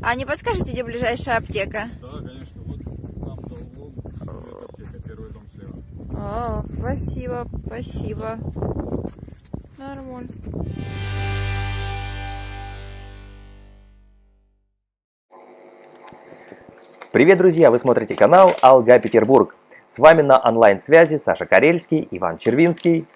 А не подскажете, где ближайшая аптека? Да, конечно, вот там за углом будет аптека, первый дом слева. О, спасибо, спасибо. Нормально. Привет, друзья! Вы смотрите канал Алга Петербург. С вами на онлайн-связи Саша Карельский, Иван Червинский.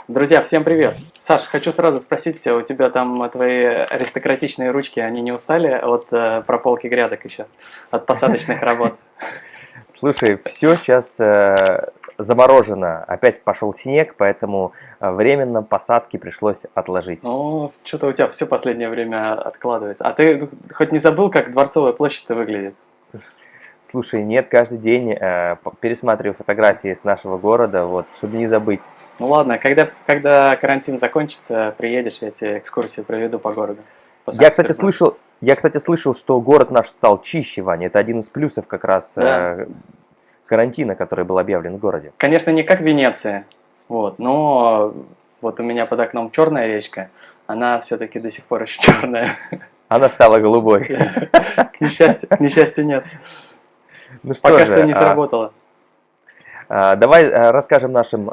Друзья, всем привет! Саш, хочу сразу спросить, у тебя там твои аристократичные ручки, они не устали от прополки грядок еще, от посадочных работ? Слушай, все сейчас заморожено. Опять пошел снег, поэтому временно посадки пришлось отложить. Ну, что-то у тебя все последнее время откладывается. А ты хоть не забыл, как Дворцовая площадь-то выглядит? Слушай, нет, каждый день пересматриваю фотографии с нашего города, вот, чтобы не забыть. Ну ладно, когда карантин закончится, приедешь, я тебе экскурсию проведу по городу. По Я, кстати, слышал, что город наш стал чище, Ваня. Это один из плюсов как раз карантина, который был объявлен в городе. Конечно, не как Венеция, вот, но вот у меня под окном черная речка, она все-таки до сих пор еще черная. Она стала голубой. К несчастью, нет. Ну что Пока же, что не сработало. давай расскажем нашим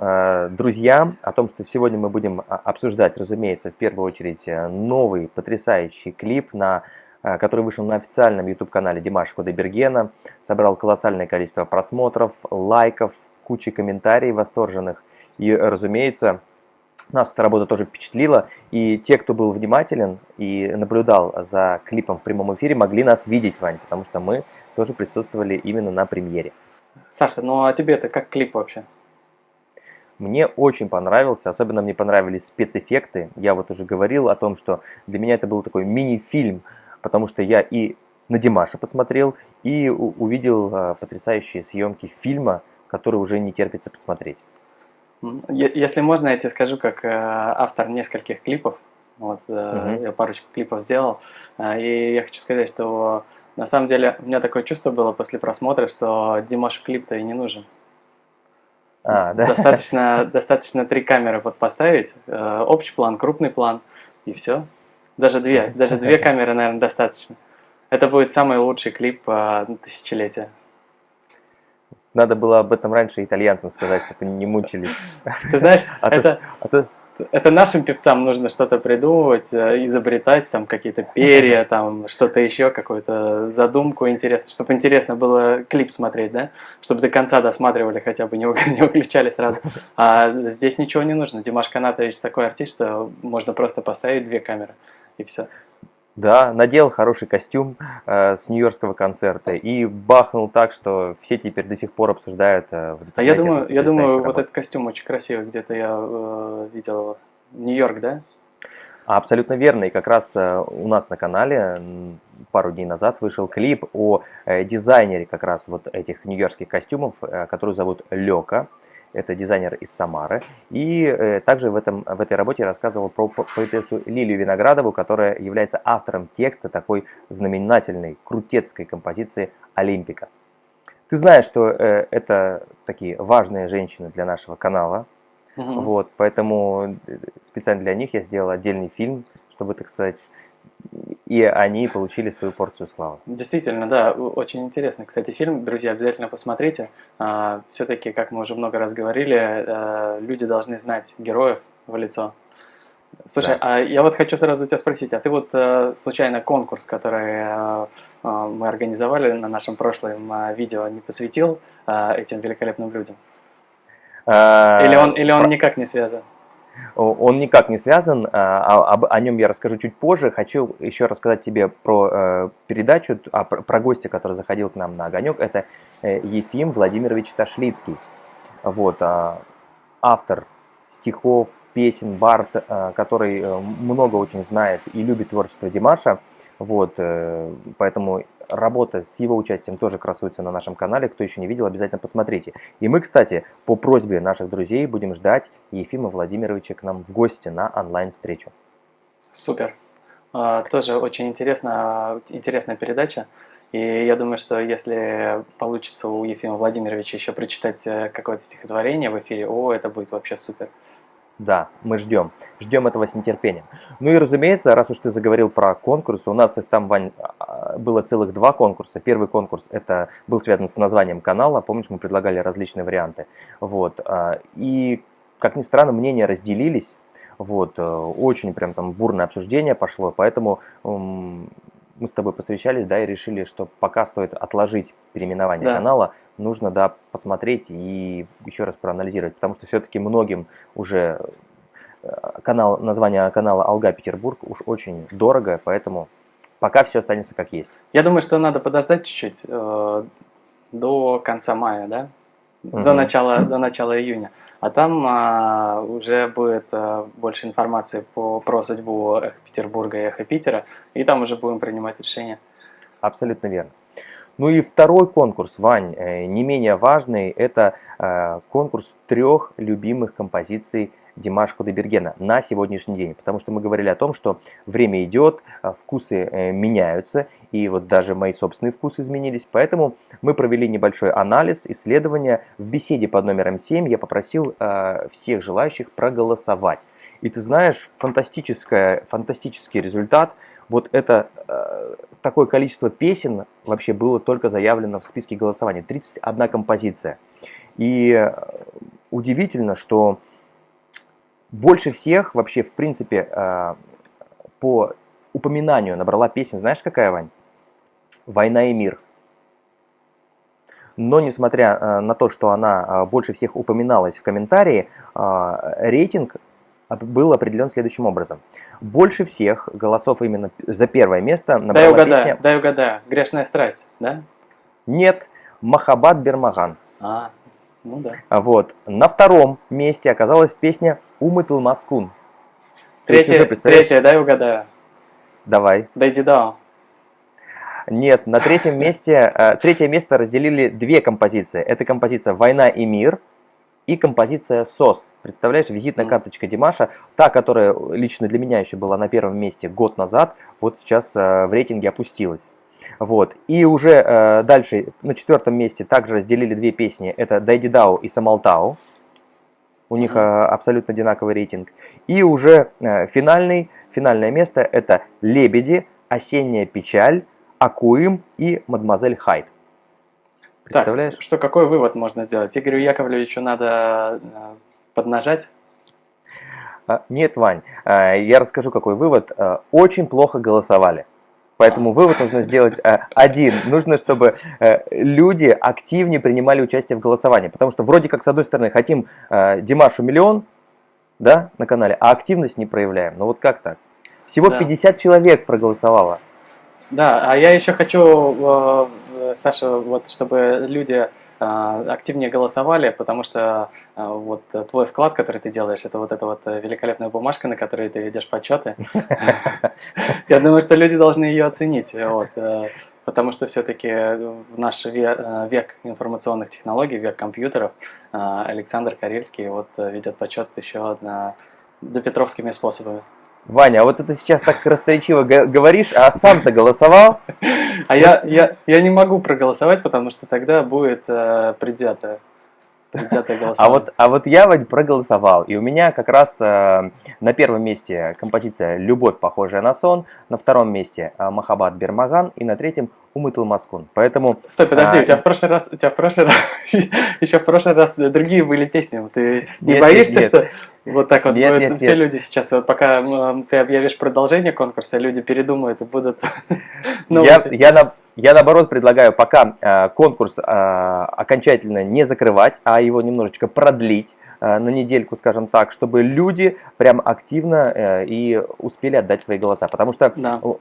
друзьям о том, что сегодня мы будем обсуждать, разумеется, в первую очередь новый потрясающий клип, который вышел на официальном YouTube-канале Димаша Кудайбергена, собрал колоссальное количество просмотров, лайков, кучи комментариев восторженных. И, разумеется, нас эта работа тоже впечатлила, и те, кто был внимателен и наблюдал за клипом в прямом эфире, могли нас видеть, Вань, потому что мы тоже присутствовали именно на премьере. Саша, ну а тебе это как клип вообще? Мне очень понравился, особенно мне понравились спецэффекты. Я вот уже говорил о том, что для меня это был такой мини-фильм, потому что я и на Димаша посмотрел, и увидел потрясающие съемки фильма, который уже не терпится посмотреть. Если можно, я тебе скажу, как автор нескольких клипов. Вот, я парочку клипов сделал. И я хочу сказать, что на самом деле у меня такое чувство было после просмотра, что Димашу клип-то и не нужен. Да? Достаточно 3 камеры вот поставить, общий план, крупный план, и все. Даже две камеры, наверное, достаточно. Это будет самый лучший клип тысячелетия. Надо было об этом раньше итальянцам сказать, чтобы они не мучились. Ты знаешь, это нашим певцам нужно что-то придумывать, изобретать, там какие-то перья, там что-то еще, какую-то задумку интересную, чтобы интересно было клип смотреть, да? Чтобы до конца досматривали, хотя бы не выключали сразу. А здесь ничего не нужно. Димаш Канатович такой артист, что можно просто поставить 2 камеры, и все. Да, надел хороший костюм с нью-йоркского концерта и бахнул так, что все теперь до сих пор обсуждают в интернете. Я думаю, вот этот костюм очень красивый, где-то я видел его. Нью-Йорк, да? Абсолютно верно, и как раз у нас на канале пару дней назад вышел клип о дизайнере как раз вот этих нью-йоркских костюмов, которую зовут Лёка. Это дизайнер из Самары. И также в этой работе я рассказывал про поэтессу Лилию Виноградову, которая является автором текста такой знаменательной, крутецкой композиции «Олимпика». Ты знаешь, что это такие важные женщины для нашего канала. Вот, поэтому специально для них я сделал отдельный фильм, чтобы, так сказать, и они получили свою порцию славы. Действительно, да, очень интересный, кстати, фильм. Друзья, обязательно посмотрите. Все-таки, как мы уже много раз говорили, люди должны знать героев в лицо. Слушай, Да. я вот хочу сразу у тебя спросить, а ты вот случайно конкурс, который мы организовали на нашем прошлом видео, не посвятил этим великолепным людям? Или он никак не связан? Он никак не связан, о нем я расскажу чуть позже. Хочу еще рассказать тебе про передачу, про гостя, который заходил к нам на «Огонек». Это Ефим Владимирович Ташлицкий. Вот, автор стихов, песен, бард, который много очень знает и любит творчество Димаша. Вот, поэтому работа с его участием тоже красуется на нашем канале. Кто еще не видел, обязательно посмотрите. И мы, кстати, по просьбе наших друзей будем ждать Ефима Владимировича к нам в гости на онлайн-встречу. Супер. Тоже очень интересная передача. И я думаю, что если получится у Ефима Владимировича еще прочитать какое-то стихотворение в эфире, это будет вообще супер. Да, мы ждем. Ждем этого с нетерпением. Ну и разумеется, раз уж ты заговорил про конкурсы, у нас их там, Вань, было целых два конкурса. Первый конкурс это был связан с названием канала. Помнишь, мы предлагали различные варианты. Вот. И, как ни странно, мнения разделились. Вот. Очень прям там бурное обсуждение пошло. Поэтому мы с тобой посовещались, да, и решили, что пока стоит отложить переименование канала. Нужно, да, посмотреть и еще раз проанализировать, потому что все-таки многим уже название канала Алга Петербург уж очень дорого, поэтому пока все останется как есть. Я думаю, что надо подождать чуть-чуть до конца мая, да? До начала июня. А там уже будет больше информации про судьбу Эхо Петербурга и Эхо Питера, и там уже будем принимать решения. Абсолютно верно. Ну и второй конкурс, Вань, не менее важный, это конкурс 3 любимых композиций Димаша Кудайбергена на сегодняшний день. Потому что мы говорили о том, что время идет, вкусы меняются, и вот даже мои собственные вкусы изменились. Поэтому мы провели небольшой анализ, исследование. В беседе под номером 7 я попросил всех желающих проголосовать. И ты знаешь, фантастический результат. Вот это такое количество песен вообще было только заявлено в списке голосования. 31 композиция. И удивительно, что больше всех вообще, в принципе, по упоминанию набрала песен, знаешь, какая, Вань? «Война и мир». Но несмотря на то, что она больше всех упоминалась в комментарии, рейтинг был определен следующим образом. Больше всех голосов именно за первое место набрала песня... Дай угадаю. «Грешная страсть», да? Нет, «Махаббат Бермаган». Ну да. Вот. На втором месте оказалась песня «Умытыл Маскун». Третья, дай угадаю. Давай. «Дэйди Дао». Нет, на третьем месте, третье место разделили две композиции. Это композиция «Война и мир» и композиция «СОС». Представляешь, визитная карточка Димаша, та, которая лично для меня еще была на первом месте год назад, вот сейчас в рейтинге опустилась. Вот. И уже дальше на 4 месте также разделили две песни. Это «Дэйди Дао» и «Самалтау». У них абсолютно одинаковый рейтинг. И уже финальное место это «Лебеди», «Осенняя печаль», «Акуим» и «Мадемуазель Хайд». Представляешь? Так, что какой вывод можно сделать? Игорю Яковлевичу надо поднажать? Нет, Вань, я расскажу, какой вывод. Очень плохо голосовали. Поэтому вывод нужно сделать один. Нужно, чтобы люди активнее принимали участие в голосовании. Потому что вроде как, с одной стороны, хотим Димашу миллион, да, на канале, а активность не проявляем. Ну вот как так? Всего 50 человек проголосовало. Да, а я еще хочу, Саша, вот чтобы люди активнее голосовали, потому что вот твой вклад, который ты делаешь, это вот эта вот великолепная бумажка, на которой ты ведешь подсчеты. Я думаю, что люди должны ее оценить, потому что все-таки в наш век информационных технологий, век компьютеров, Александр Карельский вот ведет подсчет еще допетровскими способами. Ваня, а вот это сейчас так красноречиво говоришь, а сам-то голосовал? А я не могу проголосовать, потому что тогда будет предвзятое голосование. А вот я, Вань, проголосовал. И у меня как раз на первом месте композиция «Любовь, похожая на сон», на втором месте «Махаббат Бермаган» и на третьем «Умытыл Маскун». Поэтому... Стой, подожди, у тебя в прошлый раз еще в прошлый раз другие были песни. Ты не боишься, что вот так вот будут все люди сейчас, вот пока ты объявишь продолжение конкурса, люди передумают и будут... Я наоборот предлагаю пока конкурс окончательно не закрывать, а его немножечко продлить на недельку, скажем так, чтобы люди прям активно и успели отдать свои голоса. Потому что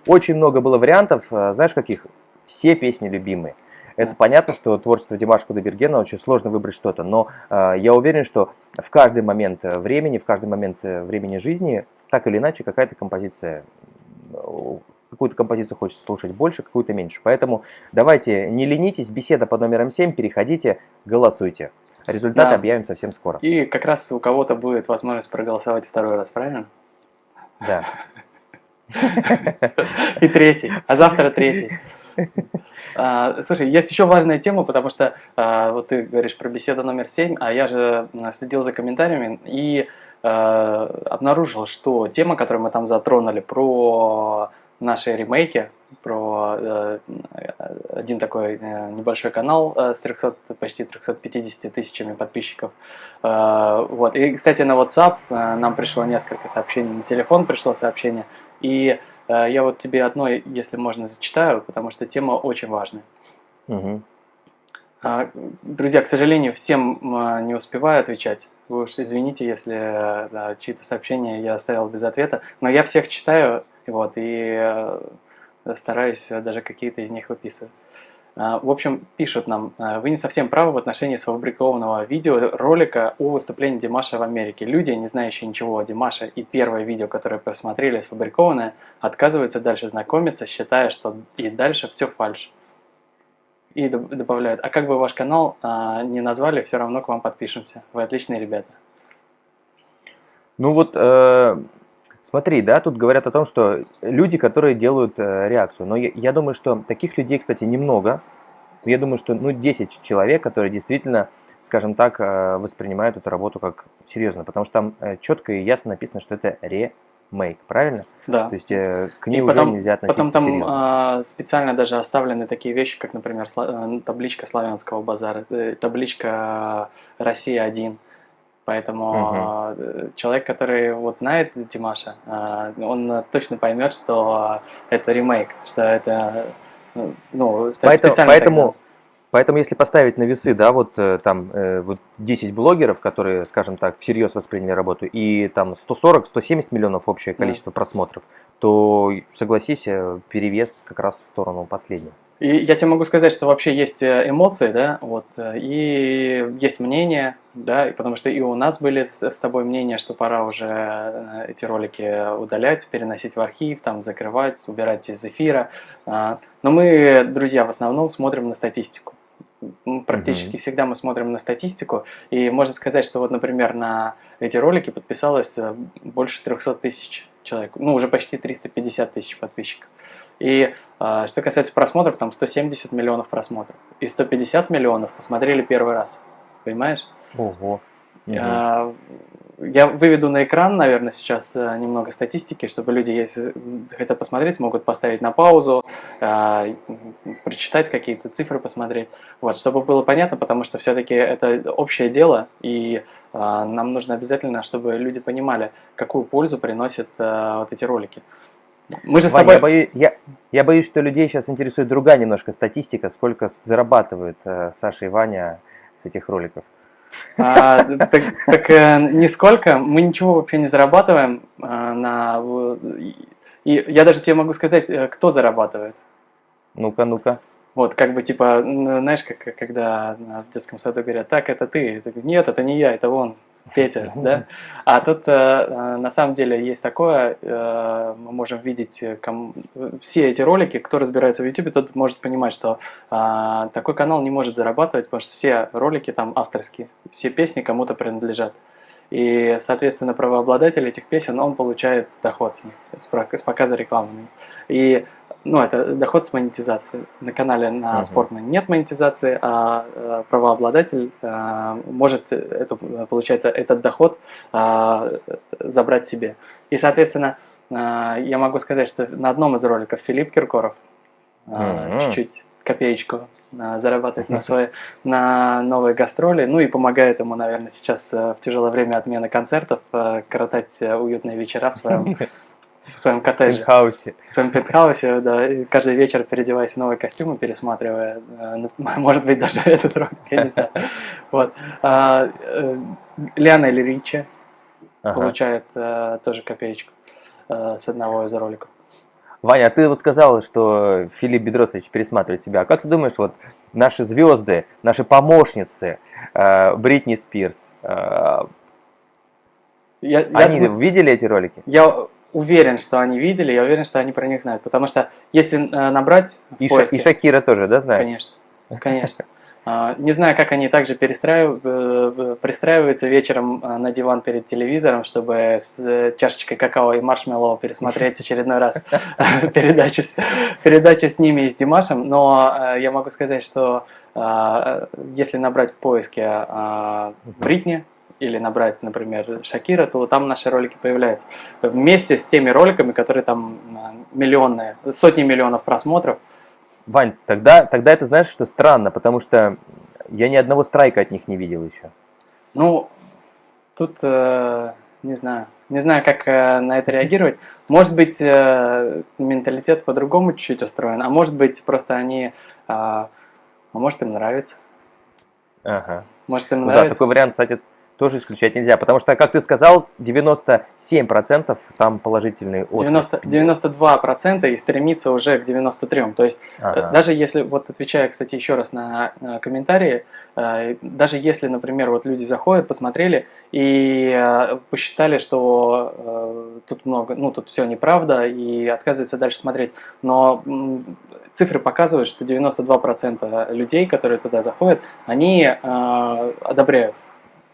очень много было вариантов, знаешь каких? Все песни любимые. Это понятно, что творчество Димаша Кудайбергена очень сложно выбрать что-то, но я уверен, что в каждый момент времени жизни, так или иначе, какая-то композиция, какую-то композицию хочется слушать больше, какую-то меньше. Поэтому давайте не ленитесь, беседа под номером 7, переходите, голосуйте. Результаты объявим совсем скоро. И как раз у кого-то будет возможность проголосовать второй раз, правильно? Да. И третий, а завтра третий. Слушай, есть еще важная тема, потому что вот ты говоришь про беседу номер 7, а я же следил за комментариями, и обнаружил, что тема, которую мы там затронули, про наши ремейки, про один такой небольшой канал с почти 350 тысячами подписчиков. Вот. И, кстати, на WhatsApp нам пришло несколько сообщений, на телефон пришло сообщение. И я вот тебе одно, если можно, зачитаю, потому что тема очень важная. Угу. Друзья, к сожалению, всем не успеваю отвечать. Вы уж извините, если чьи-то сообщения я оставил без ответа. Но я всех читаю, вот, и стараюсь даже какие-то из них выписывать. В общем, пишут нам: вы не совсем правы в отношении сфабрикованного видеоролика о выступлении Димаша в Америке. Люди, не знающие ничего о Димаше, и первое видео, которое посмотрели, сфабрикованное, отказываются дальше знакомиться, считая, что и дальше все фальшь. И добавляют: а как бы ваш канал не назвали, все равно к вам подпишемся. Вы отличные ребята. Ну вот, смотри, да, тут говорят о том, что люди, которые делают реакцию. Но я думаю, что таких людей, кстати, немного. Я думаю, что 10 человек, которые действительно, скажем так, воспринимают эту работу как серьезно. Потому что там четко и ясно написано, что это ремейк, правильно? Да. То есть к ней уже нельзя относиться потом там серьезно. Специально даже оставлены такие вещи, как, например, табличка славянского базара, табличка «Россия-1». Поэтому человек, который вот знает Димаша, он точно поймет, что это ремейк, что это специально. Поэтому, если поставить на весы, да, вот там вот 10 блогеров, которые, скажем так, всерьез восприняли работу, и там 140-170 миллионов общее количество просмотров, то, согласись, перевес как раз в сторону последнего. И я тебе могу сказать, что вообще есть эмоции, да, вот, и есть мнение, да, потому что и у нас были с тобой мнения, что пора уже эти ролики удалять, переносить в архив, там, закрывать, убирать из эфира. Но мы, друзья, в основном смотрим на статистику. Практически всегда мы смотрим на статистику, и можно сказать, что вот, например, на эти ролики подписалось больше 300 тысяч человек, ну, уже почти 350 тысяч подписчиков. И что касается просмотров, там 170 миллионов просмотров, и 150 миллионов посмотрели первый раз, понимаешь? Ого. Я выведу на экран, наверное, сейчас немного статистики, чтобы люди, если хотят посмотреть, могут поставить на паузу, прочитать какие-то цифры, посмотреть. Вот, чтобы было понятно, потому что все-таки это общее дело, и нам нужно обязательно, чтобы люди понимали, какую пользу приносят вот эти ролики. Мы же с тобой... я боюсь, что людей сейчас интересует другая немножко статистика, сколько зарабатывают Саша и Ваня с этих роликов. Так нисколько, мы ничего вообще не зарабатываем. И я даже тебе могу сказать, кто зарабатывает. Ну-ка. Вот, как бы, типа, знаешь, когда в детском саду говорят: так, это ты. Я такой: нет, это не я, это он, Петя, да? А тут на самом деле есть такое, мы можем видеть все эти ролики, кто разбирается в YouTube, тот может понимать, что такой канал не может зарабатывать, потому что все ролики там авторские, все песни кому-то принадлежат. И, соответственно, правообладатель этих песен, он получает доход с них, с показа рекламы. И это доход с монетизации. На канале на Sportman нет монетизации, а правообладатель может, получается, этот доход забрать себе. И, соответственно, я могу сказать, что на одном из роликов Филипп Киркоров чуть-чуть копеечку зарабатывает на новые гастроли, ну и помогает ему, наверное, сейчас в тяжелое время отмены концертов коротать уютные вечера в своем коттедже. В своем пентхаусе, да, и каждый вечер переодеваясь в новые костюмы, пересматривая, может быть, даже этот ролик, я не знаю. Вот. Лионель Ричи получает тоже копеечку с одного из роликов. Ваня, а ты вот сказал, что Филипп Бедросович пересматривает себя. А как ты думаешь, вот наши звезды, наши помощницы, Бритни Спирс, они видели эти ролики? Я уверен, что они видели, я уверен, что они про них знают. Потому что если набрать в поиске... И Шакира тоже, да, знает? Конечно. Не знаю, как они также пристраиваются вечером на диван перед телевизором, чтобы с чашечкой какао и маршмеллоу пересмотреть очередной раз передачу с ними и с Димашем. Но я могу сказать, что если набрать в поиске Бритни, или набрать, например, Шакира, то там наши ролики появляются. Вместе с теми роликами, которые там миллионные, сотни миллионов просмотров. Вань, тогда это знаешь, что странно, потому что я ни одного страйка от них не видел еще. Ну, тут не знаю. Не знаю, как на это реагировать. Может быть, менталитет по-другому чуть-чуть устроен, а может быть, просто они... а может, им нравится. Ага. Может, им Ну да, нравится. такой вариант, кстати, тоже исключать нельзя, потому что, как ты сказал, 97% там положительный отклик. 92% и стремится уже к 93%. То есть, Ага. даже если, вот отвечая, кстати, еще раз на комментарии, даже если, например, вот люди заходят, посмотрели и посчитали, что тут много, ну, тут все неправда и отказываются дальше смотреть, но цифры показывают, что 92% людей, которые туда заходят, они одобряют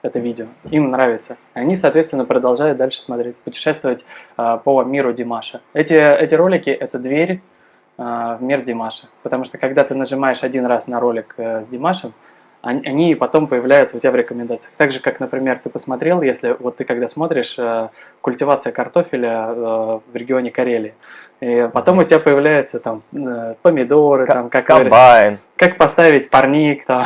это видео, им нравится. Они, соответственно, продолжают дальше смотреть, путешествовать по миру Димаша. Эти ролики – это дверь в мир Димаша. Потому что, когда ты нажимаешь один раз на ролик с Димашем, они потом появляются у тебя в рекомендациях. Так же, как, например, ты посмотрел, если вот ты когда смотришь культивация картофеля в регионе Карелии, и потом у тебя появляются там помидоры, там, Комбайн. как поставить парник, там,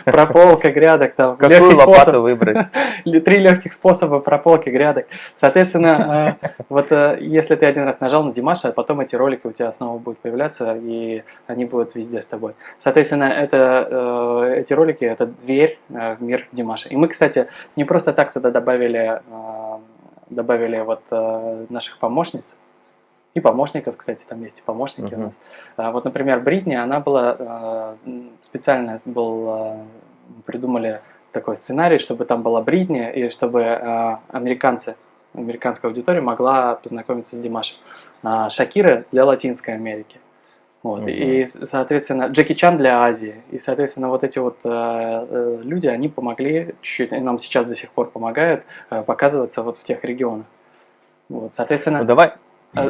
прополка грядок, там, Какую лопату выбрать. 3 легких способа прополки грядок. Соответственно, вот если ты один раз нажал на Димаша, потом эти ролики у тебя снова будут появляться, и они будут везде с тобой. Соответственно, эти ролики – это дверь в мир Димаша. И мы, кстати, не просто так туда добавили вот наших помощниц, и помощников, кстати, там есть и помощники у нас. Вот, например, Бритни, она была специально придумали такой сценарий, чтобы там была Бритни, и чтобы американская аудитория могла познакомиться с Димашем. Шакира для Латинской Америки. Вот. И, соответственно, Джеки Чан для Азии. И, соответственно, вот эти вот люди, они помогли чуть-чуть, и нам сейчас до сих пор помогают показываться вот в тех регионах. Вот, соответственно... Ну, давай.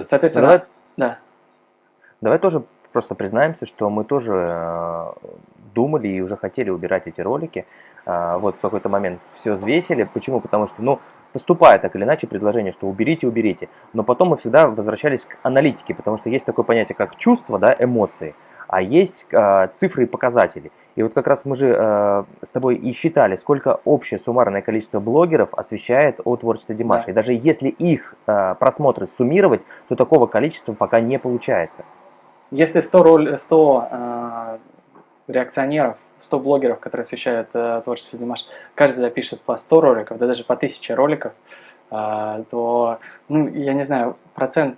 Соответственно, да. Давай тоже просто признаемся, что мы тоже думали и уже хотели убирать эти ролики. Вот в какой-то момент все взвесили. Почему? Потому что, ну, поступает так или иначе предложение, что уберите, уберите. Но потом мы всегда возвращались к аналитике, потому что есть такое понятие, как чувства, да, эмоции, а есть цифры и показатели. И вот как раз мы же с тобой и считали, сколько общее суммарное количество блогеров освещает о творчестве Димаша. Да. И даже если их просмотры суммировать, то такого количества пока не получается. Если 100 реакционеров, 100 блогеров, которые освещают творчество Димаша, каждый запишет по 100 роликов, да даже по 1000 роликов, то, ну, я не знаю, процент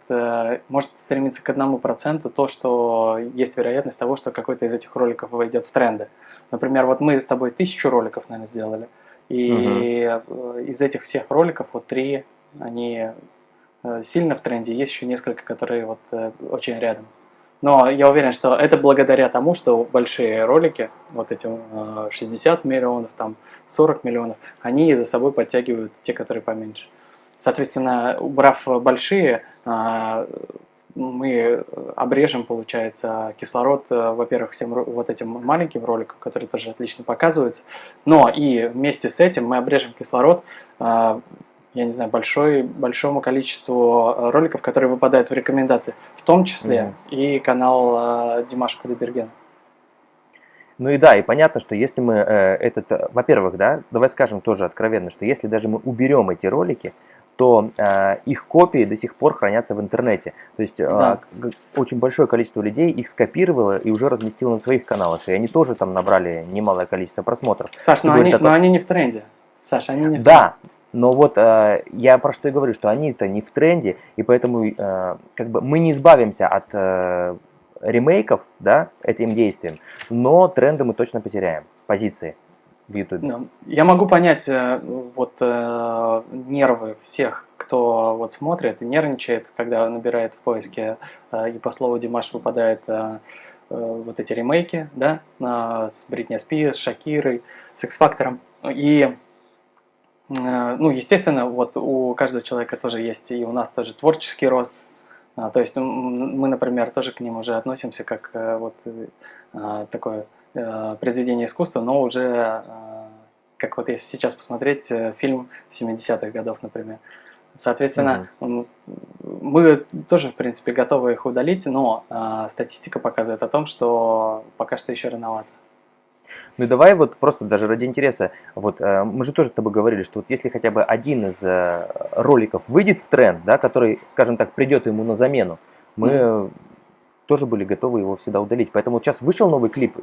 может стремиться к 1%, то, что есть вероятность того, что какой-то из этих роликов войдет в тренды. Например, вот мы с тобой 1000 роликов, наверное, сделали, и из этих всех роликов вот 3, они сильно в тренде, есть еще несколько, которые вот очень рядом. Но я уверен, что это благодаря тому, что большие ролики, вот эти 60 миллионов, там 40 миллионов, они за собой подтягивают те, которые поменьше. Соответственно, убрав большие, мы обрежем, получается, кислород, во-первых, всем вот этим маленьким роликам, которые тоже отлично показываются, но и вместе с этим мы обрежем кислород, я не знаю, большому количеству роликов, которые выпадают в рекомендации, в том числе и канал Димаша Кудайбергена. Ну и да, и понятно, что если мы во-первых, да, давай скажем тоже откровенно, что если даже мы уберем эти ролики, то их копии до сих пор хранятся в интернете. То есть очень большое количество людей их скопировало и уже разместило на своих каналах. И они тоже там набрали немалое количество просмотров. Саш, но они не в тренде. Саш, они не в тренде. Да, но вот я про что и говорю, что они-то не в тренде, и поэтому как бы мы не избавимся от ремейков, да, этим действием, но тренды мы точно потеряем, позиции в Ютубе. Я могу понять вот нервы всех, кто вот смотрит и нервничает, когда набирает в поиске и по слову Димаш выпадают вот эти ремейки, да, с Бритни Спирс, с Шакирой, с X-Factor. И, ну, естественно, вот у каждого человека тоже есть, и у нас тоже творческий рост. То есть мы, например, тоже к ним уже относимся как вот такое произведение искусства, но уже как вот если сейчас посмотреть фильм 70-х годов, например. Соответственно, мы тоже, в принципе, готовы их удалить, но статистика показывает о том, что пока что еще рановато. Ну и давай вот просто даже ради интереса, вот мы же тоже с тобой говорили, что вот если хотя бы один из роликов выйдет в тренд, да, который, скажем так, придет ему на замену, мы тоже были готовы его всегда удалить. Поэтому вот сейчас вышел новый клип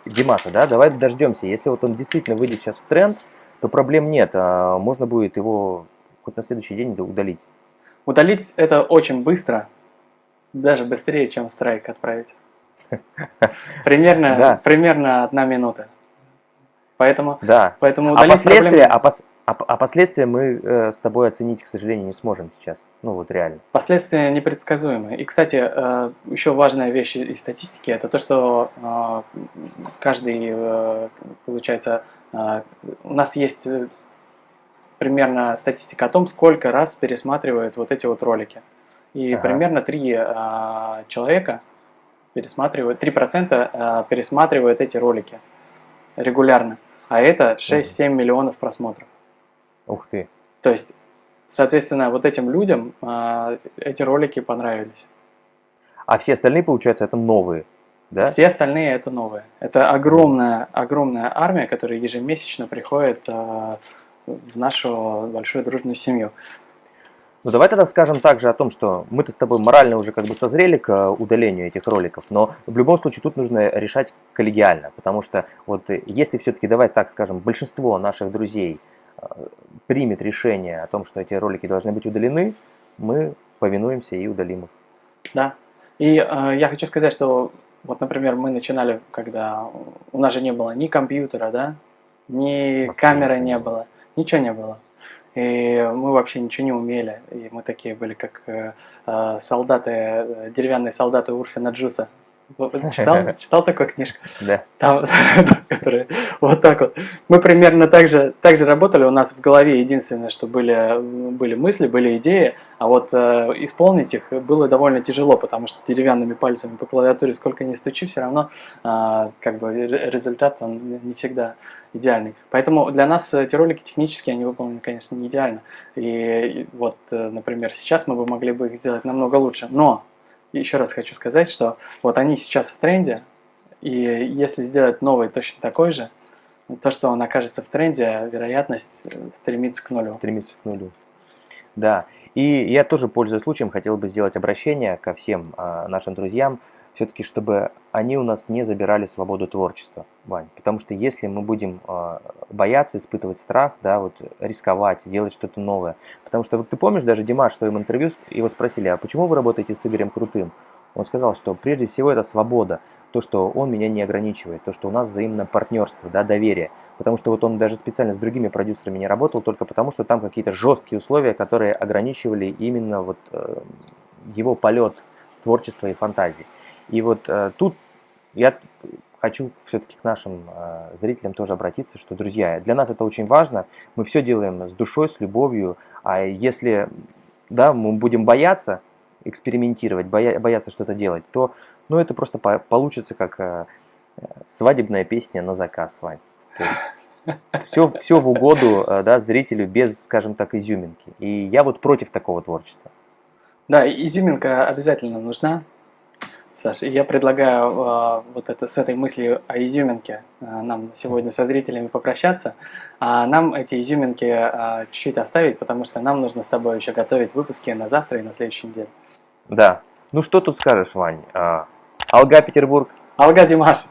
Димаша, да, давай дождемся. Если вот он действительно выйдет сейчас в тренд, то проблем нет, можно будет его хоть на следующий день удалить. Удалить это очень быстро, даже быстрее, чем страйк отправить. Примерно 1 минута. Поэтому удалить последствия мы с тобой оценить, к сожалению, не сможем сейчас. Ну вот реально. Последствия непредсказуемые. И, кстати, еще важная вещь из статистики, это то, что каждый, получается, у нас есть примерно статистика о том, сколько раз пересматривают вот эти вот ролики. И примерно 3 человека пересматривают, 3% пересматривают эти ролики регулярно. А это 6-7 миллионов просмотров. Ух ты. То есть, соответственно, вот этим людям эти ролики понравились. А все остальные, получается, это новые, да? Все остальные это новые. Это огромная армия, которая ежемесячно приходит в нашу большую дружную семью. Ну давай тогда скажем также о том, что мы-то с тобой морально уже как бы созрели к удалению этих роликов, но в любом случае тут нужно решать коллегиально, потому что вот если все-таки, давай так скажем, большинство наших друзей примет решение о том, что эти ролики должны быть удалены, мы повинуемся и удалим их. Да. И я хочу сказать, что вот, например, мы начинали, когда у нас же не было ни компьютера, да, ни вообще камеры не было, ничего не было. И мы вообще ничего не умели. И мы такие были, как солдаты, деревянные солдаты Урфина Джуса. Читал такую книжку? Да. Там, которые вот так вот. Мы примерно так же работали. У нас в голове единственное, что были мысли, были идеи, а вот исполнить их было довольно тяжело, потому что деревянными пальцами по клавиатуре сколько ни стучи, все равно как бы результат он не всегда идеальный. Поэтому для нас эти ролики технически, они выполнены, конечно, не идеально. И вот, например, сейчас мы бы могли бы их сделать намного лучше. Но еще раз хочу сказать, что вот они сейчас в тренде, и если сделать новый точно такой же, то, что он окажется в тренде, вероятность стремится к нулю. Стремится к нулю. Да. И я тоже, пользуясь случаем, хотел бы сделать обращение ко всем нашим друзьям, все-таки, чтобы они у нас не забирали свободу творчества, Вань. Потому что если мы будем бояться, испытывать страх, да, вот рисковать, делать что-то новое. Потому что вот ты помнишь, даже Димаш в своем интервью, его спросили, а почему вы работаете с Игорем Крутым? Он сказал, что прежде всего это свобода, то, что он меня не ограничивает, то, что у нас взаимное партнерство, да, доверие. Потому что вот он даже специально с другими продюсерами не работал, только потому, что там какие-то жесткие условия, которые ограничивали именно вот его полет творчества и фантазии. И вот тут я хочу все-таки к нашим зрителям тоже обратиться, что, друзья, для нас это очень важно, мы все делаем с душой, с любовью, а если, да, мы будем бояться экспериментировать, бояться что-то делать, то, ну, это просто получится как свадебная песня на заказ, Вань. Все в угоду, да, зрителю без, скажем так, изюминки. И я вот против такого творчества. Да, изюминка обязательно нужна. Саша, я предлагаю вот это, с этой мыслью о изюминке нам сегодня со зрителями попрощаться, а нам эти изюминки чуть-чуть оставить, потому что нам нужно с тобой еще готовить выпуски на завтра и на следующей неделе. Да. Ну что тут скажешь, Вань? Алга, Петербург. Алга, Димаш.